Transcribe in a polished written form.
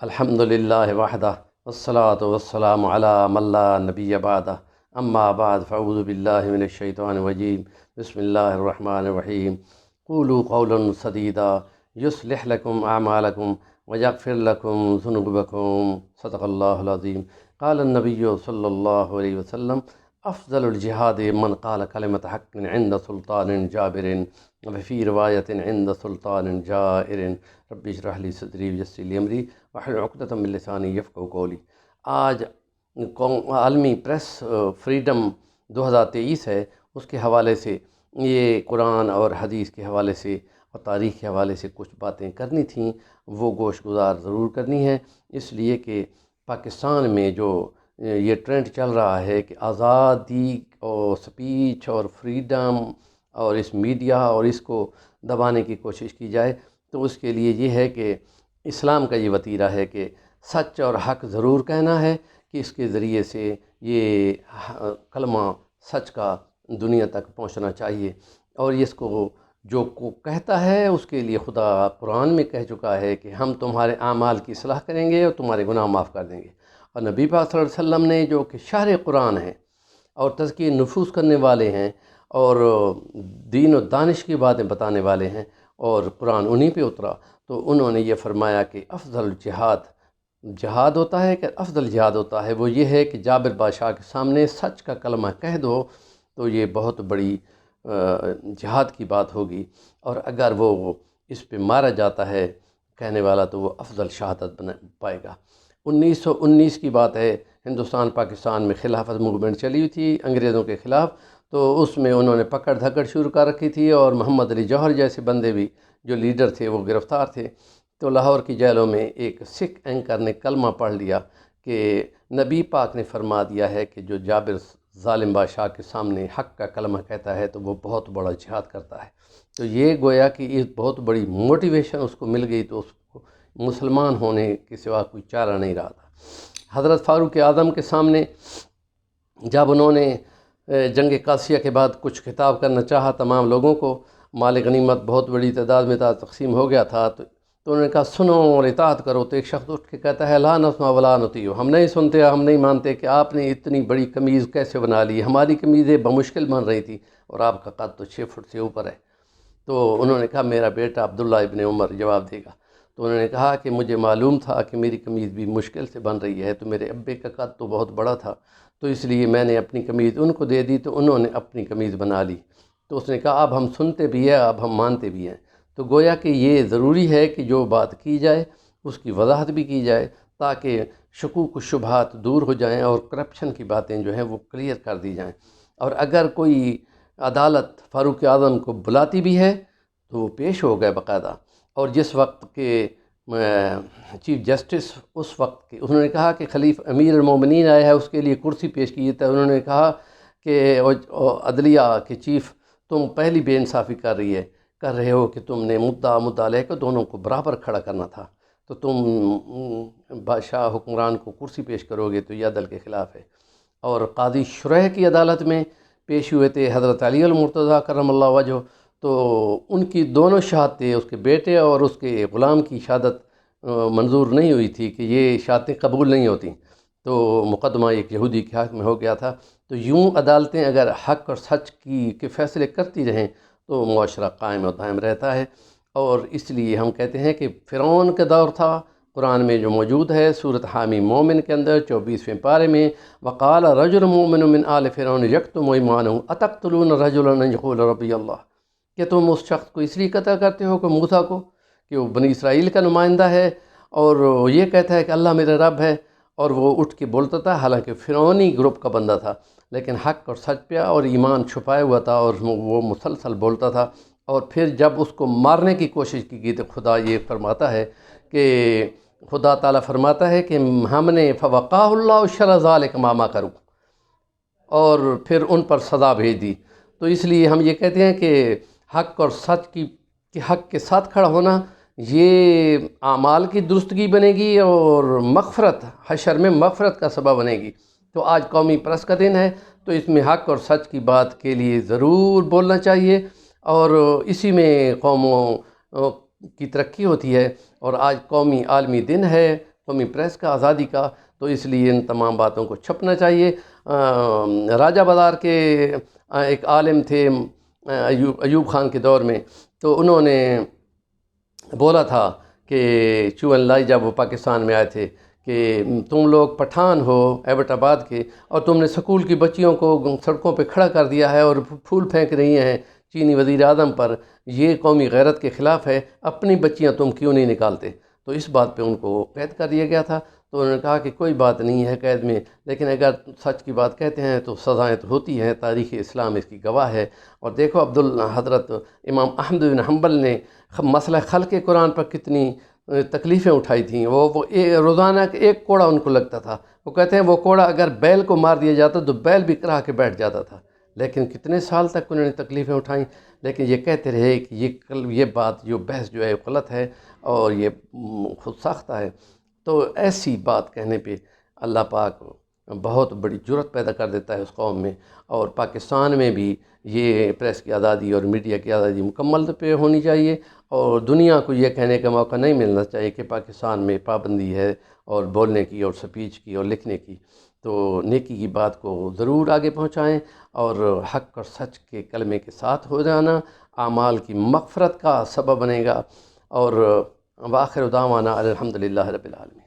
الحمد للہ وحدہ والصلاة والسلام علی من لا نبی بعدہ اما بعد فاعوذ باللہ من الشیطان الرجیم بسم اللہ الرحمن الرحیم قولوا قولا سدیدا یصلح لکم اعمالکم ویغفر لکم ذنوبکم صدق اللہ العظیم قال النبی صلی اللہ علیہ وسلم افضل الجہاد من قال کلمۃ حق عند سلطان جابر وفی روایت عند سلطان جائر رب اشرح لی صدری ویسر لی امری واحلل عقدۃ من لسانی یفقہوا قولی۔ آج عالمی پریس فریڈم 2023 ہے، اس کے حوالے سے یہ قرآن اور حدیث کے حوالے سے اور تاریخ کے حوالے سے کچھ باتیں کرنی تھیں، وہ گوش گزار ضرور کرنی ہے، اس لیے کہ پاکستان میں جو یہ ٹرینڈ چل رہا ہے کہ آزادی اور سپیچ اور فریڈم اور اس میڈیا اور اس کو دبانے کی کوشش کی جائے، تو اس کے لیے یہ ہے کہ اسلام کا یہ وتیرہ ہے کہ سچ اور حق ضرور کہنا ہے، کہ اس کے ذریعے سے یہ کلمہ سچ کا دنیا تک پہنچنا چاہیے، اور اس کو جو کہتا ہے اس کے لیے خدا قرآن میں کہہ چکا ہے کہ ہم تمہارے اعمال کی اصلاح کریں گے اور تمہارے گناہ معاف کر دیں گے، اور نبی پاک صلی اللہ علیہ وسلم نے جو کہ شارح قرآن ہیں اور تزکیہ نفوس کرنے والے ہیں اور دین و دانش کی باتیں بتانے والے ہیں، اور قرآن انہی پہ اترا، تو انہوں نے یہ فرمایا کہ افضل جہاد ہوتا ہے، کہ افضل جہاد ہوتا ہے وہ یہ ہے کہ جابر بادشاہ کے سامنے سچ کا کلمہ کہہ دو، تو یہ بہت بڑی جہاد کی بات ہوگی، اور اگر وہ اس پہ مارا جاتا ہے کہنے والا تو وہ افضل شہادت پائے گا۔ 1919 کی بات ہے، ہندوستان پاکستان میں خلافت موومنٹ چلی ہوئی تھی انگریزوں کے خلاف، تو اس میں انہوں نے پکڑ دھکڑ شروع کر رکھی تھی، اور محمد علی جوہر جیسے بندے بھی جو لیڈر تھے وہ گرفتار تھے، تو لاہور کی جیلوں میں ایک سکھ اینکر نے کلمہ پڑھ لیا کہ نبی پاک نے فرما دیا ہے کہ جو جابر ظالم بادشاہ کے سامنے حق کا کلمہ کہتا ہے تو وہ بہت بڑا جہاد کرتا ہے، تو یہ گویا کہ ایک بہت بڑی موٹیویشن اس کو مل گئی، تو اس کو مسلمان ہونے کے سوا کوئی چارہ نہیں رہا تھا۔ حضرت فاروق اعظم کے سامنے جب انہوں نے جنگ قادسیہ کے بعد کچھ خطاب کرنا چاہا تمام لوگوں کو، مال غنیمت بہت بڑی تعداد میں تقسیم ہو گیا تھا، تو انہوں نے کہا سنو اور اطاعت کرو، تو ایک شخص اٹھ کے کہتا ہے لا نسمع ولا نطیع، ہم نہیں سنتے، ہم نہیں مانتے کہ آپ نے اتنی بڑی قمیض کیسے بنا لی، ہماری قمیضیں بمشکل بن رہی تھی اور آپ کا قد تو 6 فٹ سے اوپر ہے۔ تو انہوں نے کہا میرا بیٹا عبداللہ ابن عمر جواب دے گا، تو انہوں نے کہا کہ مجھے معلوم تھا کہ میری قمیض بھی مشکل سے بن رہی ہے، تو میرے ابے کا قد تو بہت بڑا تھا، تو اس لیے میں نے اپنی قمیض ان کو دے دی، تو انہوں نے اپنی قمیض بنا لی۔ تو اس نے کہا اب ہم سنتے بھی ہیں، اب ہم مانتے بھی ہیں، تو گویا کہ یہ ضروری ہے کہ جو بات کی جائے اس کی وضاحت بھی کی جائے، تاکہ شکوک و شبہات دور ہو جائیں اور کرپشن کی باتیں جو ہیں وہ کلیئر کر دی جائیں، اور اگر کوئی عدالت فاروق اعظم کو بلاتی بھی ہے تو وہ پیش ہو گئے باقاعدہ، اور جس وقت کے چیف جسٹس اس وقت کے انہوں نے کہا کہ امیر المومنین آیا ہے، اس کے لیے کرسی پیش کی تھی، انہوں نے کہا کہ عدلیہ کے چیف تم پہلی بے انصافی کر رہے ہو کہ تم نے مدعا لے کر دونوں کو برابر کھڑا کرنا تھا، تو تم بادشاہ حکمران کو کرسی پیش کرو گے تو یہ عدل کے خلاف ہے۔ اور قاضی شریح کی عدالت میں پیش ہوئے تھے حضرت علی المرتضیٰ کرم اللہ وجہہ، تو ان کی دونوں شہادتیں، اس کے بیٹے اور اس کے غلام کی شہادت منظور نہیں ہوئی تھی کہ یہ شہادتیں قبول نہیں ہوتیں، تو مقدمہ ایک یہودی کے حق میں ہو گیا تھا۔ تو یوں عدالتیں اگر حق اور سچ کے فیصلے کرتی رہیں تو معاشرہ قائم و دائم رہتا ہے، اور اس لیے ہم کہتے ہیں کہ فرعون کا دور تھا، قرآن میں جو موجود ہے سورۃ حامی مومن کے اندر 24ویں پارے میں، وقال رجل مؤمن من آل فرعون یکتم ایمانہ اتقتلون رجلا ان یقول ربی اللہ، کہ تم اس شخص کو اس لیے قتل کرتے ہو کہ موسیٰ کو، کہ وہ بنی اسرائیل کا نمائندہ ہے اور وہ یہ کہتا ہے کہ اللہ میرا رب ہے، اور وہ اٹھ کے بولتا تھا، حالانکہ فرعونی گروپ کا بندہ تھا، لیکن حق اور سچ پہ اور ایمان چھپائے ہوا تھا، اور وہ مسلسل بولتا تھا، اور پھر جب اس کو مارنے کی کوشش کی گئی تو خدا یہ فرماتا ہے کہ خدا تعالیٰ فرماتا ہے کہ ہم نے فوقاہ اللہ شر ذالک ما مکروا، اور پھر ان پر سزا بھیج دی۔ تو اس لیے ہم یہ کہتے ہیں کہ حق اور سچ کی حق کے ساتھ کھڑا ہونا یہ اعمال کی درستگی بنے گی، اور مغفرت حشر میں مغفرت کا سبب بنے گی۔ تو آج قومی پریس کا دن ہے، تو اس میں حق اور سچ کی بات کے لیے ضرور بولنا چاہیے، اور اسی میں قوموں کی ترقی ہوتی ہے، اور آج قومی عالمی دن ہے قومی پریس کا، آزادی کا، تو اس لیے ان تمام باتوں کو چھپنا چاہیے۔ راجہ بازار کے ایک عالم تھے ایوب خان کے دور میں، تو انہوں نے بولا تھا کہ چون لائی جب وہ پاکستان میں آئے تھے کہ تم لوگ پٹھان ہو ایبٹ آباد کے، اور تم نے سکول کی بچیوں کو سڑکوں پہ کھڑا کر دیا ہے اور پھول پھینک رہی ہیں چینی وزیر اعظم پر، یہ قومی غیرت کے خلاف ہے، اپنی بچیاں تم کیوں نہیں نکالتے؟ تو اس بات پہ ان کو قید کر دیا گیا تھا۔ تو انہوں نے کہا کہ کوئی بات نہیں ہے قید میں، لیکن اگر سچ کی بات کہتے ہیں تو سزائیں تو ہوتی ہیں، تاریخ اسلام اس کی گواہ ہے۔ اور دیکھو حضرت امام احمد بن حنبل نے مسئلہ خلق قرآن پر کتنی تکلیفیں اٹھائی تھیں۔ وہ روزانہ ایک کوڑا ان کو لگتا تھا، وہ کہتے ہیں وہ کوڑا اگر بیل کو مار دیا جاتا تو بیل بھی کرا کے بیٹھ جاتا تھا، لیکن کتنے سال تک انہوں نے تکلیفیں اٹھائیں، لیکن یہ کہتے رہے کہ یہ بات جو بحث جو ہے غلط ہے اور یہ خود ساختہ ہے۔ تو ایسی بات کہنے پہ اللہ پاک بہت بڑی جرت پیدا کر دیتا ہے اس قوم میں، اور پاکستان میں بھی یہ پریس کی آزادی اور میڈیا کی آزادی مکمل طور پہ ہونی چاہیے، اور دنیا کو یہ کہنے کا موقع نہیں ملنا چاہیے کہ پاکستان میں پابندی ہے اور بولنے کی اور سپیچ کی اور لکھنے کی۔ تو نیکی کی بات کو ضرور آگے پہنچائیں، اور حق اور سچ کے کلمے کے ساتھ ہو جانا اعمال کی مغفرت کا سبب بنے گا۔ اور وآخر دعوانا الحمدللہ رب العالمین۔